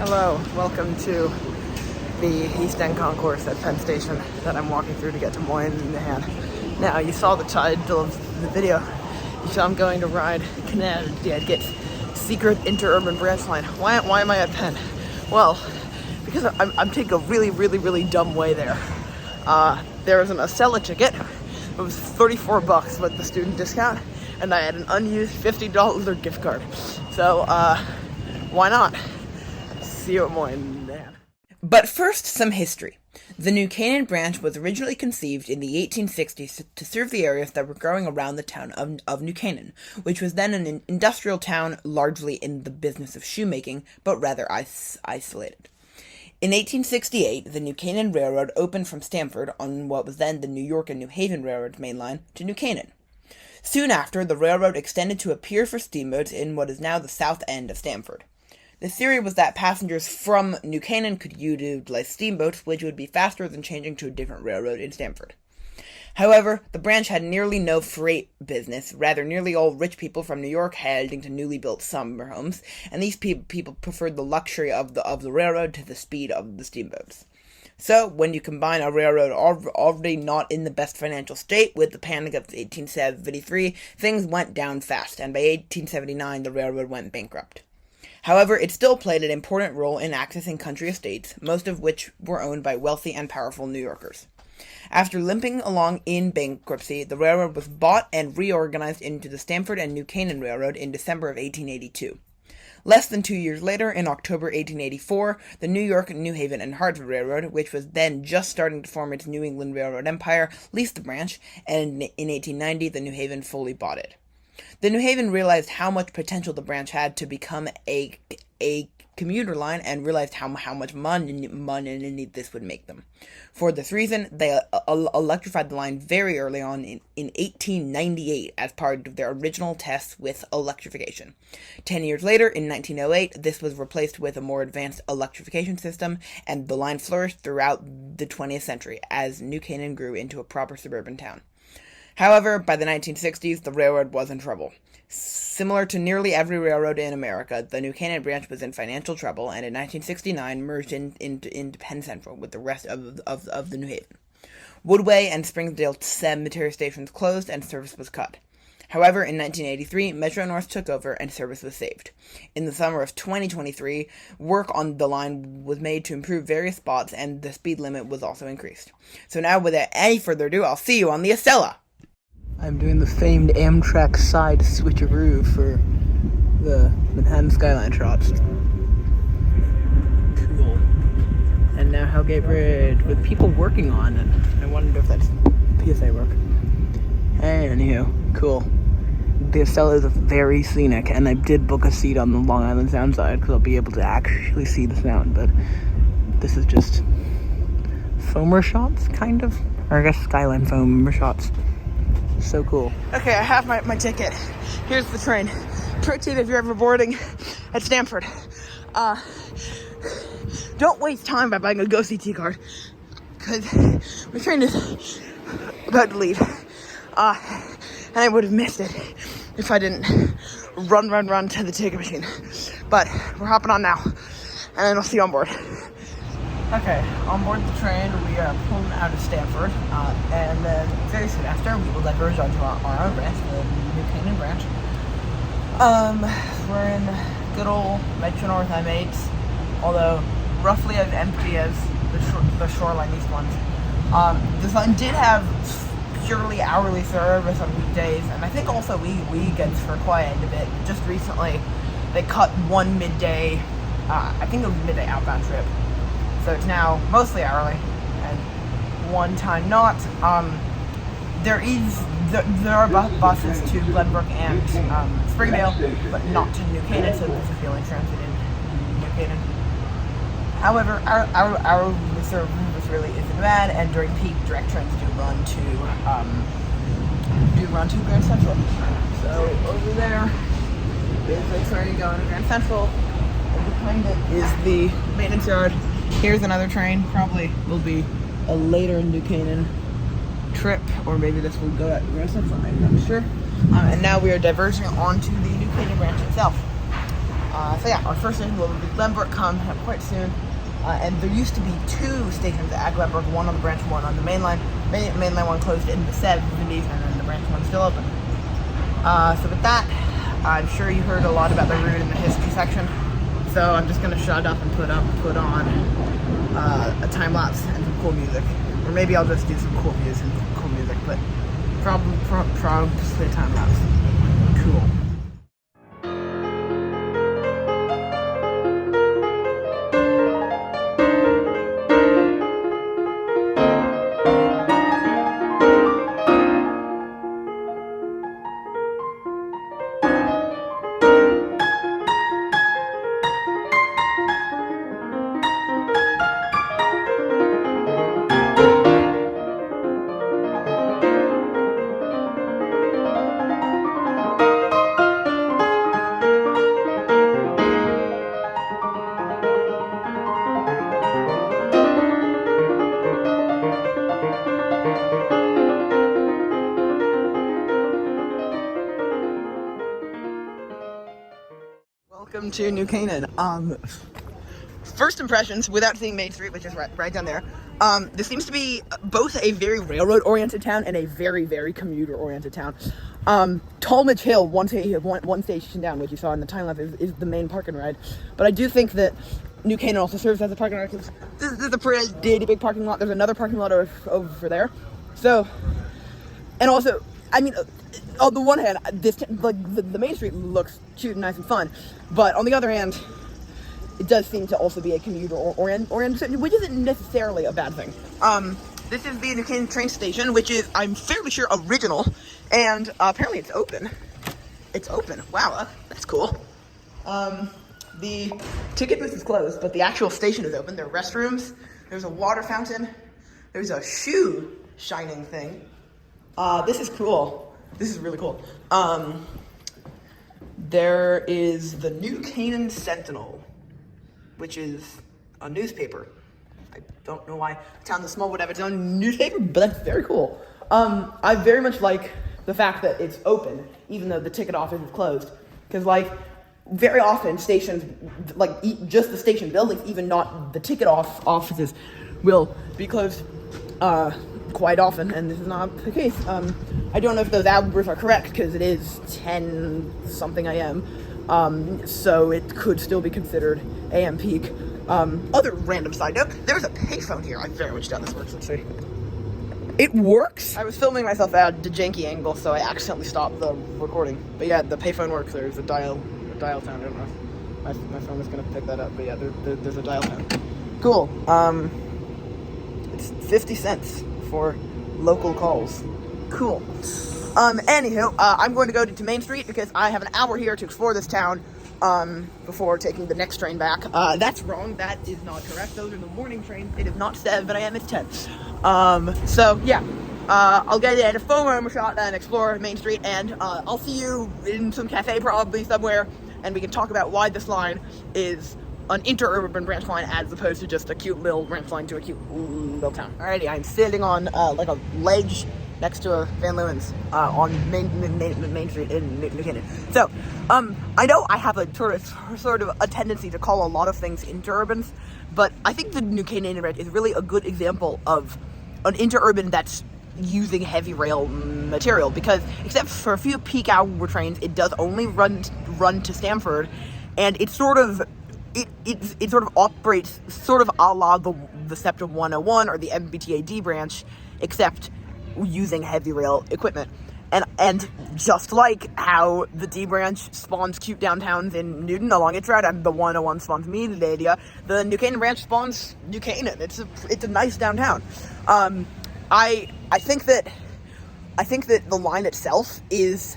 Hello, welcome to the East End Concourse at Penn Station that I'm walking through to get to Moynihan. Now, you saw the title of the video. You saw I'm going to ride Connecticut secret Interurban Branchline. Why am I at Penn? Well, because I'm taking a really dumb way there. There was an Acela ticket. It was $34 with the student discount, and I had an unused $50 gift card. So, why not? See you at Moynihan. But first, some history. The new Canaan Branch was originally conceived in the 1860s to serve the areas that were growing around the town of New Canaan, which was then an industrial town largely in the business of shoemaking, but rather isolated. In 1868, the New Canaan Railroad opened from Stamford on what was then the New York and New Haven Railroad's main line to New Canaan. Soon after, the railroad extended to a pier for steamboats in what is now the south end of Stamford. The theory was that passengers from New Canaan could utilize steamboats, which would be faster than changing to a different railroad in Stamford. However, the branch had nearly no freight business, rather nearly all rich people from New York heading to newly built summer homes, and these people preferred the luxury of the railroad to the speed of the steamboats. So, when you combine a railroad already not in the best financial state with the panic of 1873, things went down fast, and by 1879 the railroad went bankrupt. However, it still played an important role in accessing country estates, most of which were owned by wealthy and powerful New Yorkers. After limping along in bankruptcy, the railroad was bought and reorganized into the Stamford and New Canaan Railroad in December of 1882. Less than 2 years later, in October 1884, the New York, New Haven, and Hartford Railroad, which was then just starting to form its New England Railroad empire, leased the branch, and in 1890, the New Haven fully bought it. The New Haven realized how much potential the branch had to become a commuter line and realized how much money this would make them. For this reason, they electrified the line very early on in 1898 as part of their original tests with electrification. 10 years later, in 1908, this was replaced with a more advanced electrification system, and the line flourished throughout the 20th century as New Canaan grew into a proper suburban town. However, by the 1960s, the railroad was in trouble. Similar to nearly every railroad in America, the New Canaan Branch was in financial trouble, and in 1969 merged into Penn Central with the rest of the New Haven. Woodway and Springdale cemetery stations closed, and service was cut. However, in 1983, Metro North took over, and service was saved. In the summer of 2023, work on the line was made to improve various spots, and the speed limit was also increased. So now, without any further ado, I'll see you on the Acela! I'm doing the famed Amtrak side switcheroo for the Manhattan skyline shots. Cool. And now Hellgate Bridge with people working on it. I wonder if that's PSA work. Anywho, cool. The Acela is very scenic, and I did book a seat on the Long Island Sound side because I'll be able to actually see the sound, but this is just foamer shots, kind of? Or I guess skyline foamer shots. So cool. Okay, I have my ticket. Here's the train. Pro tip if you're ever boarding at Stamford. Don't waste time by buying a GoCT card, because my train is about to leave. And I would have missed it if I didn't run to the ticket machine. But we're hopping on now, and then I'll see you on board. Okay, on board the train, we are pulling out of Stamford, and then very soon after, we will diverge onto our own branch, the New Canaan Branch. We're in good old Metro North M8, although roughly as empty as the shoreline east ones. This line did have purely hourly service on weekdays, and I think also weekends for quite a bit. Just recently, they cut one midday, I think it was a midday outbound trip. So it's now mostly hourly and one time not. There are buses to Glenbrook and Springdale, but not to New Canaan, so this is the only transit in New Canaan. However, our service really isn't bad, and during peak, direct trains do run to Grand Central. So over there is the train going to Grand Central, and behind it is the maintenance yard. Here's another train, probably will be a later New Canaan trip, or maybe this will go at Grand Central, I'm not sure. And now we are diverging onto the New Canaan Branch itself. So yeah, our first station will be Glenbrook come quite soon. And there used to be 2 stations at Glenbrook, one on the branch, one on the main line. Main line one closed in the 70s, and then the branch one's still open. So with that, I'm sure you heard a lot about the route in the history section. So I'm just gonna shut up and put on a time lapse and some cool music, or maybe I'll just do some cool music, but probably a time lapse. Cool. Welcome to New Canaan. First impressions, without seeing Main Street, which is right down there, this seems to be both a very railroad-oriented town and a very, very commuter-oriented town. Talmadge Hill, one station down, which you saw in the time lapse, is the main park and ride. But I do think that New Canaan also serves as a parking lot, because this is a pretty big parking lot. There's another parking lot over there. So, and also, I mean, on the one hand, the Main Street looks cute and nice and fun, but on the other hand, it does seem to also be a commuter-oriented, which isn't necessarily a bad thing. This is the New Canaan train station, which is, I'm fairly sure, original, and apparently it's open. It's open. Wow, that's cool. The ticket booth is closed, but the actual station is open. There are restrooms. There's a water fountain. There's a shoe shining thing. This is cool. This is really cool. There is the New Canaan Sentinel, which is a newspaper. I don't know why a town this small would have its own newspaper, but that's very cool. I very much like the fact that it's open, even though the ticket office is closed. Because, like, very often stations, like, just the station buildings, even not the ticket offices, will be closed quite often, and this is not the case. I don't know if those hours are correct, because it is 10-something a.m., so it could still be considered a.m. peak. Other random side note, there's a payphone here. I very much doubt this works. Let's see. It works? I was filming myself at a janky angle, so I accidentally stopped the recording. But yeah, the payphone works. There's a dial sound. I don't know if my phone is going to pick that up, but yeah, there's a dial sound. Cool. It's 50 cents for local calls. Cool. Anywho, I'm going to go to Main Street because I have an hour here to explore this town before taking the next train back. That's wrong. That is not correct. Those are the morning trains. It is not 7 a.m. It's 10. So yeah, I'll get a phone shot and explore Main Street, and I'll see you in some cafe probably somewhere, and we can talk about why this line is an interurban branch line as opposed to just a cute little branch line to a cute little town. Alrighty, I'm sitting on like a ledge next to a Van Leeuwen's on Main Street in New Canaan. So, I know I have a sort of a tendency to call a lot of things interurbans, but I think the New Canaan Branch is really a good example of an interurban that's using heavy rail material, because except for a few peak hour trains, it does only run to Stamford, and it sort of operates sort of a la the SEPTA 101 or the MBTA branch, except using heavy rail equipment. And just like how the D branch spawns cute downtowns in Newton along its route, and the 101 spawns Media, the New Canaan branch spawns New Canaan. It's a nice downtown. I think that the line itself is,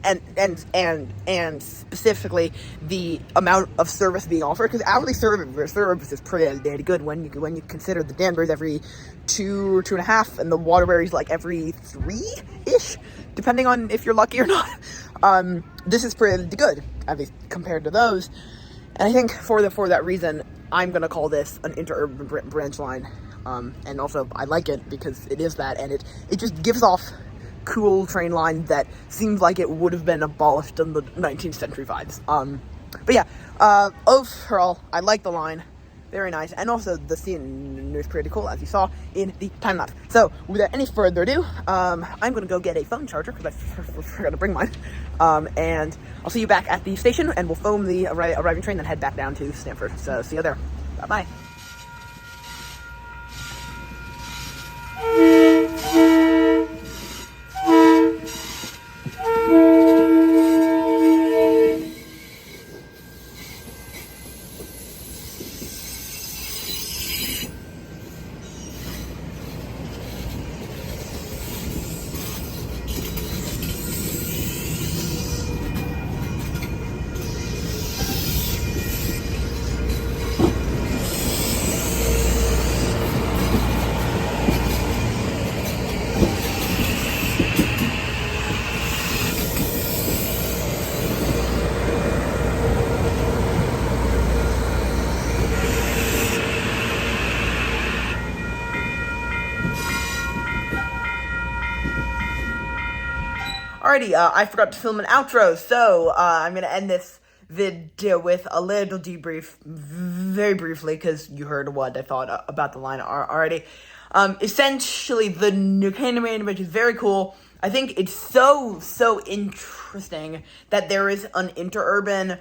and specifically the amount of service being offered, because hourly service is pretty good when you consider the Danbury's every 2.5, and the Waterbury's like every 3-ish, depending on if you're lucky or not. This is pretty good, at least compared to those. And I think for that reason, I'm gonna call this an interurban branch line. And also I like it because it is that, and it just gives off cool train line that seems like it would have been abolished in the 19th century vibes. But yeah, Overall, I like the line. Very nice. And also, the scene is pretty cool, as you saw in the time lapse. So, without any further ado, I'm going to go get a phone charger, because I forgot to bring mine. And I'll see you back at the station, and we'll phone the arriving train, then head back down to Stamford. So, see you there. Bye-bye. Alrighty, I forgot to film an outro, so I'm going to end this video with a little debrief, very briefly, because you heard what I thought about the line already. Essentially, the new Canaan Branch is very cool. I think it's so interesting that there is an interurban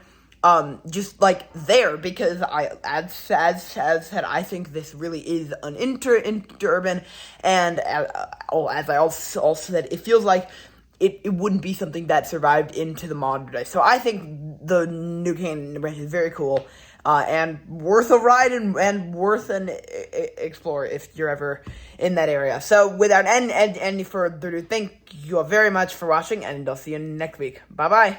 just like there, because as said, I think this really is an interurban, and as I also said, it feels like it wouldn't be something that survived into the modern day. So I think the new Canaan Branch is very cool, and worth a ride and worth an explore if you're ever in that area. So without any further ado, thank you all very much for watching, and I'll see you next week. Bye-bye.